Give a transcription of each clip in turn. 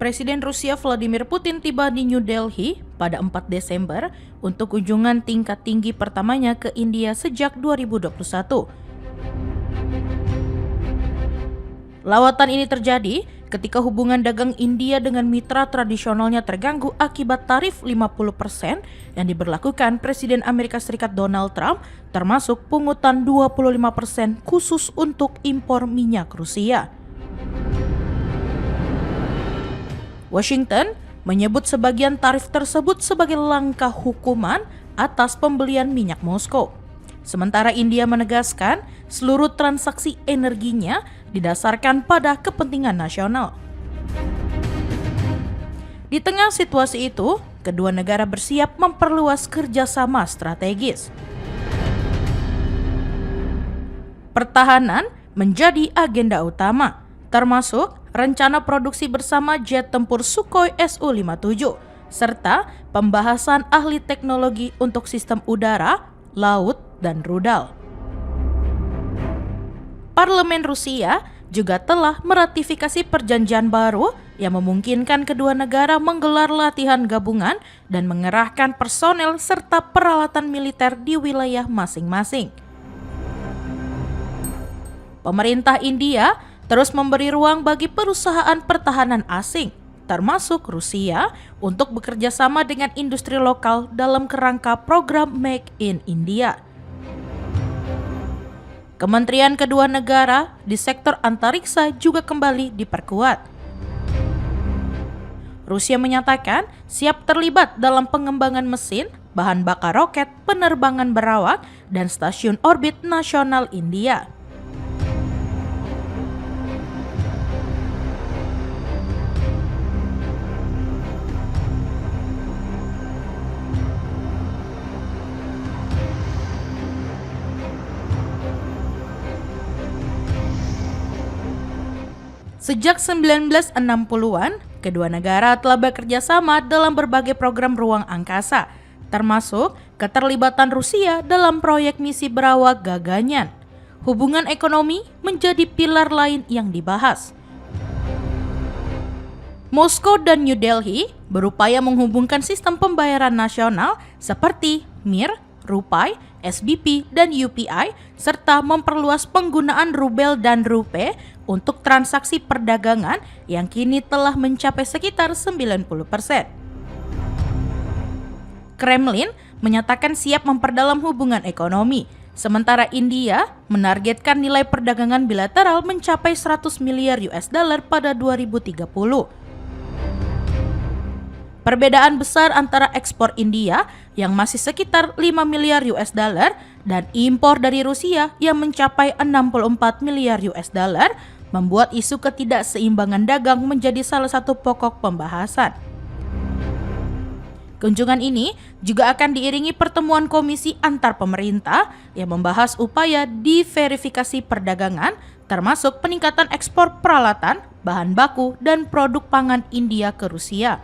Presiden Rusia Vladimir Putin tiba di New Delhi pada 4 Desember untuk kunjungan tingkat tinggi pertamanya ke India sejak 2021. Lawatan ini terjadi ketika hubungan dagang India dengan mitra tradisionalnya terganggu akibat tarif 50% yang diberlakukan Presiden Amerika Serikat Donald Trump, termasuk pungutan 25% khusus untuk impor minyak Rusia. Washington menyebut sebagian tarif tersebut sebagai langkah hukuman atas pembelian minyak Moskow. Sementara India menegaskan seluruh transaksi energinya didasarkan pada kepentingan nasional. Di tengah situasi itu, kedua negara bersiap memperluas kerjasama strategis. Pertahanan menjadi agenda utama, termasuk rencana produksi bersama jet tempur Sukhoi Su-57, serta pembahasan ahli teknologi untuk sistem udara, laut, dan rudal. Parlemen Rusia juga telah meratifikasi perjanjian baru yang memungkinkan kedua negara menggelar latihan gabungan dan mengerahkan personel serta peralatan militer di wilayah masing-masing. Pemerintah India terus memberi ruang bagi perusahaan pertahanan asing, termasuk Rusia, untuk bekerja sama dengan industri lokal dalam kerangka program Make in India. Kementerian kedua negara di sektor antariksa juga kembali diperkuat. Rusia menyatakan siap terlibat dalam pengembangan mesin, bahan bakar roket, penerbangan berawak, dan stasiun orbit nasional India. Sejak 1960-an, kedua negara telah bekerja sama dalam berbagai program ruang angkasa, termasuk keterlibatan Rusia dalam proyek misi berawak Gaganyaan. Hubungan ekonomi menjadi pilar lain yang dibahas. Moskow dan New Delhi berupaya menghubungkan sistem pembayaran nasional seperti Mir, Rupai, SBP, dan UPI, serta memperluas penggunaan rubel dan rupiah untuk transaksi perdagangan yang kini telah mencapai sekitar 90%. Kremlin menyatakan siap memperdalam hubungan ekonomi, sementara India menargetkan nilai perdagangan bilateral mencapai 100 miliar US dollar pada 2030. Perbedaan besar antara ekspor India yang masih sekitar 5 miliar US dollar dan impor dari Rusia yang mencapai 64 miliar US dollar membuat isu ketidakseimbangan dagang menjadi salah satu pokok pembahasan. Kunjungan ini juga akan diiringi pertemuan komisi antar pemerintah yang membahas upaya diverifikasi perdagangan, termasuk peningkatan ekspor peralatan, bahan baku, dan produk pangan India ke Rusia.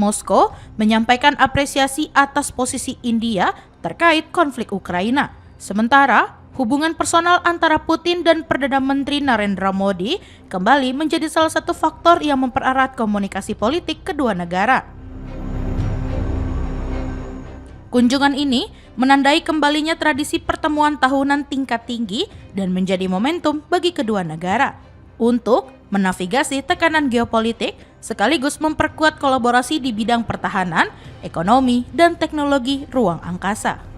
Moskow menyampaikan apresiasi atas posisi India terkait konflik Ukraina. Sementara, hubungan personal antara Putin dan Perdana Menteri Narendra Modi kembali menjadi salah satu faktor yang mempererat komunikasi politik kedua negara. Kunjungan ini menandai kembalinya tradisi pertemuan tahunan tingkat tinggi dan menjadi momentum bagi kedua negara untuk menavigasi tekanan geopolitik sekaligus memperkuat kolaborasi di bidang pertahanan, ekonomi, dan teknologi ruang angkasa.